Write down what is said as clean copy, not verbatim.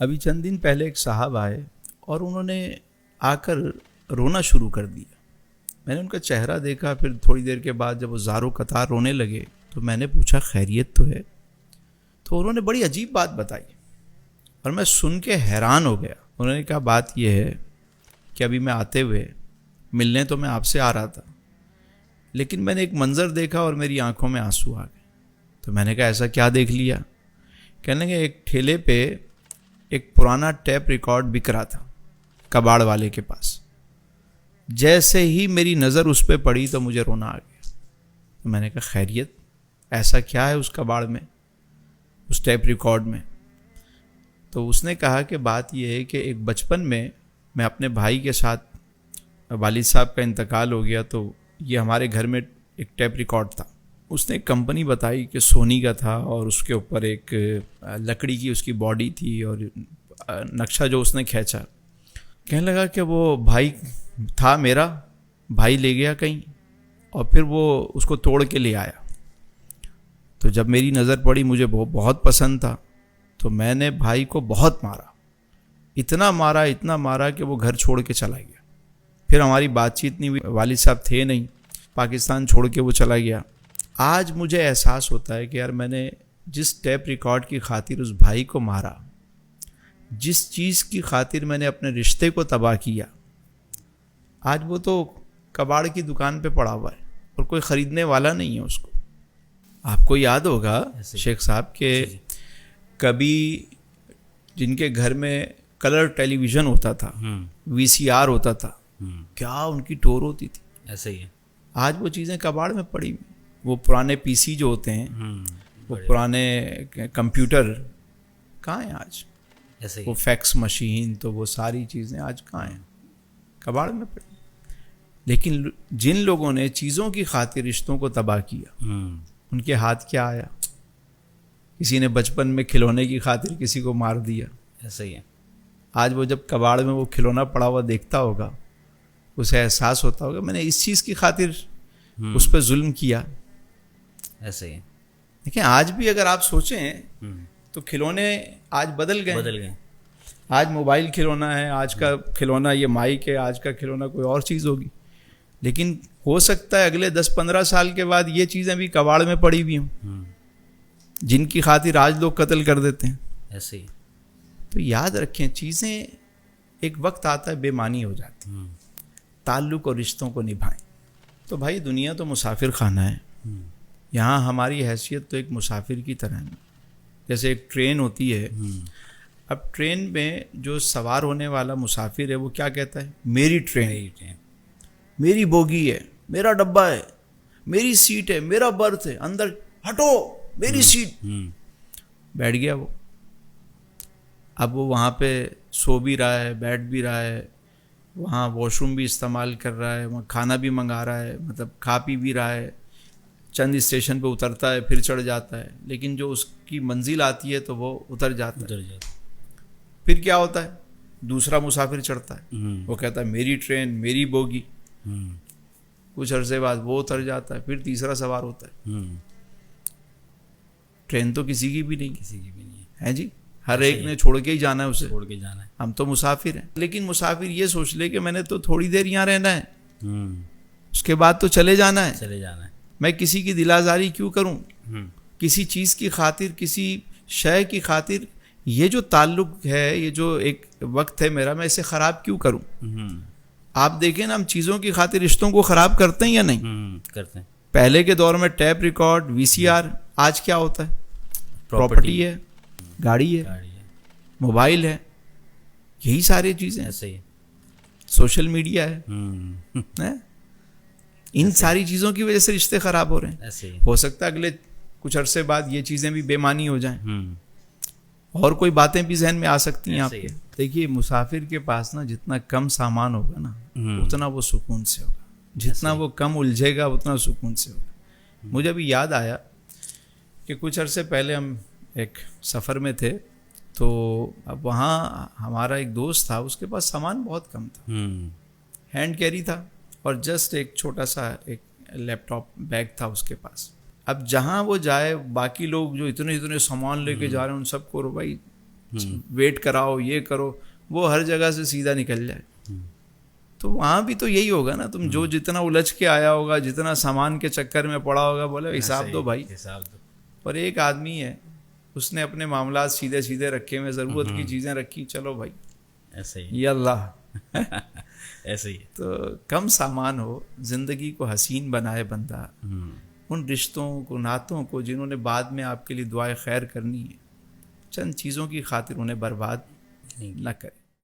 ابھی چند دن پہلے ایک صاحب آئے اور انہوں نے آ کر رونا شروع کر دیا. میں نے ان کا چہرہ دیکھا، پھر تھوڑی دیر کے بعد جب وہ زارو قطار رونے لگے تو میں نے پوچھا خیریت تو ہے؟ تو انہوں نے بڑی عجیب بات بتائی اور میں سن کے حیران ہو گیا. انہوں نے کہا بات یہ ہے کہ ابھی میں آتے ہوئے ملنے تو میں آپ سے آ رہا تھا، لیکن میں نے ایک منظر دیکھا اور میری آنکھوں میں آنسو آ گئے. تو میں نے کہا ایسا کیا دیکھ لیا؟ کہنے لگے ایک ٹھیلے پہ ایک پرانا ٹیپ ریکارڈ بک رہا تھا کباڑ والے کے پاس. جیسے ہی میری نظر اس پہ پڑی تو مجھے رونا آ گیا. تو میں نے کہا خیریت، ایسا کیا ہے اس کباڑ میں، اس ٹیپ ریکارڈ میں؟ تو اس نے کہا کہ بات یہ ہے کہ ایک بچپن میں اپنے بھائی کے ساتھ، والد صاحب کا انتقال ہو گیا تو یہ ہمارے گھر میں ایک ٹیپ ریکارڈ تھا. اس نے ایک کمپنی بتائی کہ سونی کا تھا اور اس کے اوپر ایک لکڑی کی اس کی باڈی تھی اور نقشہ جو اس نے کھینچا. کہنے لگا کہ وہ بھائی تھا میرا، بھائی لے گیا کہیں اور پھر وہ اس کو توڑ کے لے آیا. تو جب میری نظر پڑی مجھے بہت پسند تھا تو میں نے بھائی کو بہت مارا، اتنا مارا کہ وہ گھر چھوڑ کے چلا گیا. پھر ہماری بات چیت نہیں ہوئی، والد صاحب تھے نہیں، پاکستان چھوڑ کے وہ چلا گیا. آج مجھے احساس ہوتا ہے کہ یار میں نے جس ٹیپ ریکارڈ کی خاطر اس بھائی کو مارا، جس چیز کی خاطر میں نے اپنے رشتے کو تباہ کیا، آج وہ تو کباڑ کی دکان پہ پڑا ہوا ہے اور کوئی خریدنے والا نہیں ہے اس کو. آپ کو یاد ہوگا شیخ صاحب کہ کبھی جن کے گھر میں کلر ٹیلی ویژن ہوتا تھا، VCR ہوتا تھا، کیا ان کی ٹور ہوتی تھی. ایسے ہی ہے. آج وہ چیزیں کباڑ میں پڑی ہوئی. وہ پرانے PC جو ہوتے ہیں، وہ پرانے کمپیوٹر کہاں ہیں آج؟ ایسے ہی وہ فیکس مشین، تو وہ ساری چیزیں آج کہاں ہیں؟ کباڑ میں پڑی. لیکن جن لوگوں نے چیزوں کی خاطر رشتوں کو تباہ کیا، ان کے ہاتھ کیا آیا؟ کسی نے بچپن میں کھلونے کی خاطر کسی کو مار دیا. ایسا ہی ہے. آج وہ جب کباڑ میں وہ کھلونا پڑا ہوا دیکھتا ہوگا، اسے احساس ہوتا ہوگا میں نے اس چیز کی خاطر اس پہ ظلم کیا. ایسے ہی. دیکھیں آج بھی اگر آپ سوچیں تو کھلونے آج بدل گئے. آج موبائل کھلونا ہے، آج کا کھلونا یہ مائک ہے، آج کا کھلونا کوئی اور چیز ہوگی. لیکن ہو سکتا ہے اگلے 10-15 سال کے بعد یہ چیزیں بھی کباڑ میں پڑی ہوئی ہوں، جن کی خاطر آج لوگ قتل کر دیتے ہیں. ایسے ہی. تو یاد رکھیں چیزیں ایک وقت آتا ہے بے معنی ہو جاتی. تعلق اور رشتوں کو نبھائیں. تو بھائی دنیا تو مسافر خانہ ہے. یہاں ہماری حیثیت تو ایک مسافر کی طرح ہے. جیسے ایک ٹرین ہوتی ہے، اب ٹرین میں جو سوار ہونے والا مسافر ہے وہ کیا کہتا ہے؟ میری ٹرین، میری بوگی ہے، میرا ڈبہ ہے، میری سیٹ ہے، میرا برتھ ہے، اندر ہٹو میری سیٹ. بیٹھ گیا وہ. اب وہ وہاں پہ سو بھی رہا ہے، بیٹھ بھی رہا ہے، وہاں واش روم بھی استعمال کر رہا ہے، وہاں کھانا بھی منگا رہا ہے، مطلب کھا پی بھی رہا ہے. چند اسٹیشن پہ اترتا ہے پھر چڑھ جاتا ہے، لیکن جو اس کی منزل آتی ہے تو وہ اتر جاتا ہے. پھر کیا ہوتا ہے؟ دوسرا مسافر چڑھتا ہے، وہ کہتا ہے میری ٹرین، میری بوگی. کچھ عرصے بعد وہ اتر جاتا ہے، پھر تیسرا سوار ہوتا ہے. ٹرین تو کسی کی بھی نہیں ہے جی، ہر ایک نے چھوڑ کے ہی جانا ہے اسے. ہم تو مسافر ہیں. لیکن مسافر یہ سوچ لے کہ میں نے تو تھوڑی دیر یہاں رہنا ہے، اس کے بعد تو چلے جانا ہے. میں کسی کی دل آزاری کیوں کروں؟ کسی چیز کی خاطر، کسی شے کی خاطر یہ جو تعلق ہے، یہ جو ایک وقت ہے میرا، میں اسے خراب کیوں کروں؟ آپ دیکھیں نا، ہم چیزوں کی خاطر رشتوں کو خراب کرتے ہیں یا نہیں؟ کرتے ہیں. پہلے کے دور میں ٹیپ ریکارڈ، VCR. آج کیا ہوتا ہے؟ پراپرٹی ہے، گاڑی ہے، موبائل ہے، یہی ساری چیزیں. ایسے ہی. سوشل میڈیا ہے. ان ساری چیزوں کی وجہ سے رشتے خراب ہو رہے ہیں. ایسے ہی. ہو سکتا ہے اگلے کچھ عرصے بعد یہ چیزیں بھی بے معنی ہو جائیں اور کوئی باتیں بھی ذہن میں آ سکتی ہیں آپ کے. دیکھیے مسافر کے پاس نا جتنا کم سامان ہوگا نا اتنا وہ سکون سے ہوگا، جتنا وہ کم الجھے گا اتنا سکون سے ہوگا. مجھے ابھی یاد آیا کہ کچھ عرصے پہلے ہم ایک سفر میں تھے، تو اب وہاں ہمارا ایک دوست تھا، اس کے پاس سامان بہت کم تھا، ہینڈ کیری تھا اور جسٹ ایک چھوٹا سا ایک لیپ ٹاپ بیگ تھا اس کے پاس. اب جہاں وہ جائے باقی لوگ جو اتنے سامان لے کے جا رہے ہیں ان سب کو بھائی ویٹ کراؤ، یہ کرو، وہ ہر جگہ سے سیدھا نکل جائے. تو وہاں بھی تو یہی ہوگا نا، تم جو جتنا الجھ کے آیا ہوگا، جتنا سامان کے چکر میں پڑا ہوگا، بولے حساب دو بھائی. حساب دو. اور ایک آدمی ہے، اس نے اپنے معاملات سیدھے سیدھے رکھے ہوئے، ضرورت کی چیزیں رکھی، چلو بھائی ایسے ہی یا اللہ. ایسے ہی. تو کم سامان ہو، زندگی کو حسین بنائے بندہ. ان رشتوں کو، نعتوں کو، جنہوں نے بعد میں آپ کے لیے دعائے خیر کرنی ہے، چند چیزوں کی خاطر انہیں برباد نہ کرے.